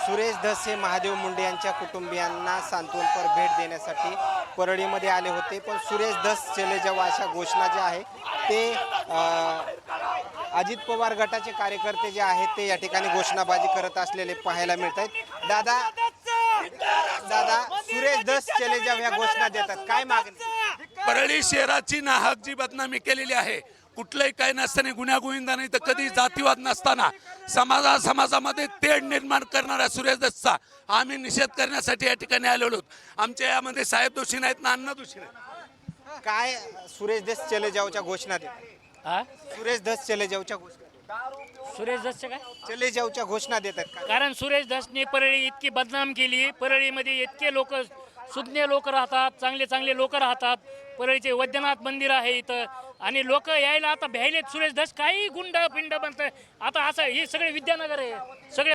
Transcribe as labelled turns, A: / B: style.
A: सुरेश धस हे महादेव मुंडे यांच्या कुटुंबियांना सांत्वनपर भेट देण्यासाठी परळीमध्ये आले होते, पण सुरेश धस चले जाव अशा घोषणा ज्या आहे ते अजित पवार गटाचे कार्यकर्ते जे आहेत ते या ठिकाणी घोषणाबाजी करत असलेले पाहायला मिळत आहेत। दादा सुरेश धस चले जाव ह्या घोषणा देतात, काय मागणी?
B: परळी शहराची नाहक जी बदनामी केलेली आहे, कुठलंही काही नसताना गुन्ह्यागोविंदा नाही तर कधी जातीवाद नसताना समाजामध्ये तेढ निर्माण करणाऱ्या सुरेश धसचा आम्ही निषेध करण्यासाठी या ठिकाणी आलेलो आहोत। आमच्या यामध्ये साहेब दोषी नाहीत ना अण्णा दोषी नाहीत।
A: काय सुरेश धस चले जावच्या घोषणा देतात? सुरेश धस चले जावच्या घोषणा
C: सुरेश धसचे काय
A: चले जावच्या घोषणा देतात का?
C: कारण सुरेश धसने परळी इतकी बदनाम केली। परळीमध्ये इतके लोक सुज्ञ लोक राहतात, चांगले चांगले लोक राहतात। परळीचे वैद्यनाथ मंदिर आहे इथं आणि लोक यायला आता भ्यायलेत। सुरेश धस काही गुंड पिंड बनत आता असं हे सगळे विद्यानगर आहे सगळे